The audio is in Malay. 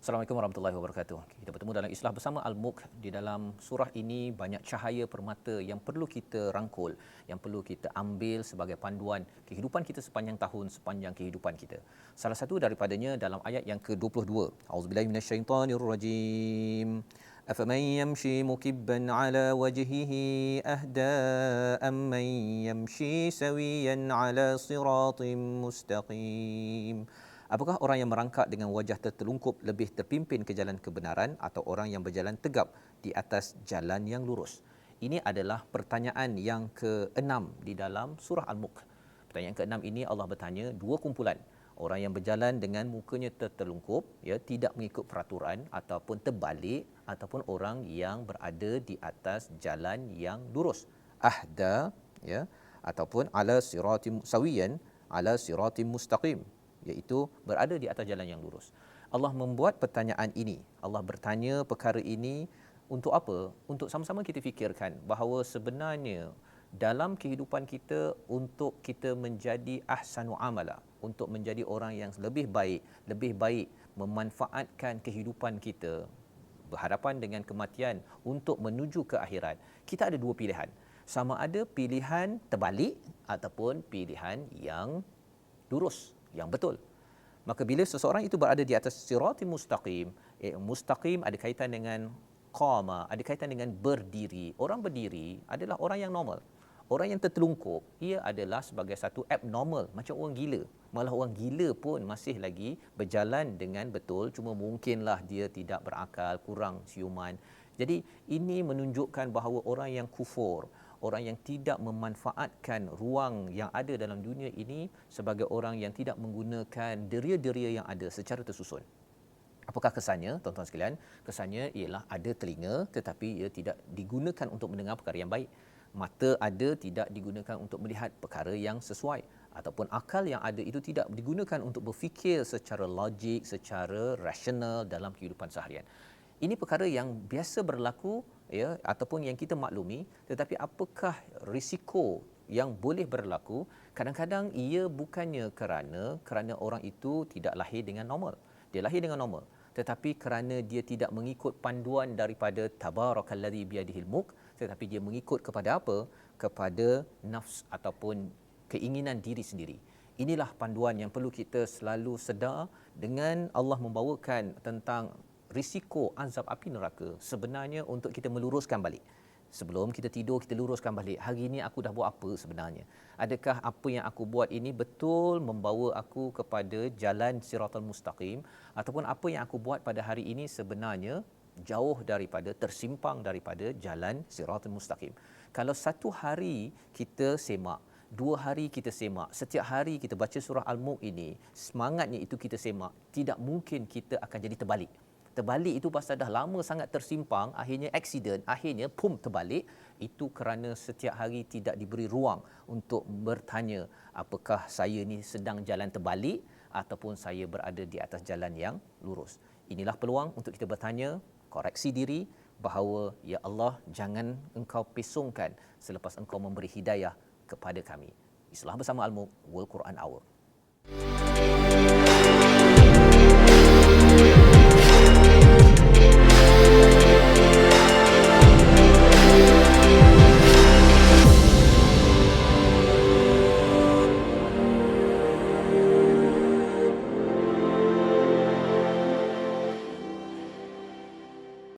Assalamualaikum warahmatullahi wabarakatuh. Kita bertemu dalam Islah bersama Al-Mulk. Di dalam surah ini banyak cahaya permata yang perlu kita rangkul, yang perlu kita ambil sebagai panduan kehidupan kita sepanjang tahun, sepanjang kehidupan kita. Salah satu daripadanya dalam ayat yang ke-22. Auzubillahi minasyaitonirrajim. Afaman yamshi mukibban ala wajhihi ahda amman yamshi sawiyan ala siratim mustaqim. Apakah orang yang merangkak dengan wajah tertelungkup lebih terpimpin ke jalan kebenaran atau orang yang berjalan tegap di atas jalan yang lurus? Ini adalah pertanyaan yang ke-6 di dalam surah Al-Mulk. Pertanyaan ke-6 ini Allah bertanya dua kumpulan. Orang yang berjalan dengan mukanya tertelungkup, ya, tidak mengikut peraturan ataupun terbalik, ataupun orang yang berada di atas jalan yang lurus. Ahda, ya, ataupun ala siratim sawiyan, ala siratim mustaqim, iaitu berada di atas jalan yang lurus. Allah membuat pertanyaan ini. Allah bertanya perkara ini untuk apa? Untuk sama-sama kita fikirkan bahawa sebenarnya dalam kehidupan kita, untuk kita menjadi ahsanu amala, untuk menjadi orang yang lebih baik memanfaatkan kehidupan kita berhadapan dengan kematian untuk menuju ke akhirat, kita ada dua pilihan. Sama ada pilihan terbalik ataupun pilihan yang lurus, yang betul. Maka bila seseorang itu berada di atas siratim mustaqim, mustaqim ada kaitan dengan qama, ada kaitan dengan berdiri. Orang berdiri adalah orang yang normal. Orang yang tertelungkup, ia adalah sebagai satu abnormal, macam orang gila. Malah orang gila pun masih lagi berjalan dengan betul, cuma mungkinlah dia tidak berakal, kurang siuman. Jadi ini menunjukkan bahawa orang yang kufur, orang yang tidak memanfaatkan ruang yang ada dalam dunia ini sebagai orang yang tidak menggunakan deria-deria yang ada secara tersusun. Apakah kesannya, tuan-tuan sekalian? Kesannya ialah ada telinga tetapi ia tidak digunakan untuk mendengar perkara yang baik. Mata ada, tidak digunakan untuk melihat perkara yang sesuai. Ataupun akal yang ada itu tidak digunakan untuk berfikir secara logik, secara rasional dalam kehidupan seharian. Ini perkara yang biasa berlaku, ya, ataupun yang kita maklumi, tetapi apakah risiko yang boleh berlaku? Kadang-kadang ia bukannya kerana orang itu tidak lahir dengan normal. Dia lahir dengan normal, tetapi kerana dia tidak mengikut panduan daripada tabarakallazi biyadihil mulk, tetapi dia mengikut kepada apa? Kepada nafs ataupun keinginan diri sendiri. Inilah panduan yang perlu kita selalu sedar dengan Allah membawakan tentang risiko azab api neraka. Sebenarnya untuk kita meluruskan balik. Sebelum kita tidur, kita luruskan balik. Hari ini aku dah buat apa sebenarnya? Adakah apa yang aku buat ini betul membawa aku kepada jalan siratal mustaqim? Ataupun apa yang aku buat pada hari ini sebenarnya jauh daripada, tersimpang daripada jalan siratal mustaqim? Kalau satu hari kita semak, 2 hari kita semak, setiap hari kita baca surah Al-Mulk ini, semangatnya itu kita semak, tidak mungkin kita akan jadi terbalik. Terbalik itu pasal dah lama sangat tersimpang, akhirnya accident, akhirnya pum terbalik. Itu kerana setiap hari tidak diberi ruang untuk bertanya, apakah saya ni sedang jalan terbalik ataupun saya berada di atas jalan yang lurus. Inilah peluang untuk kita bertanya, koreksi diri bahawa ya Allah, jangan engkau pesongkan selepas engkau memberi hidayah kepada kami. Islah bersama Al-Mulk, World Quran Hour.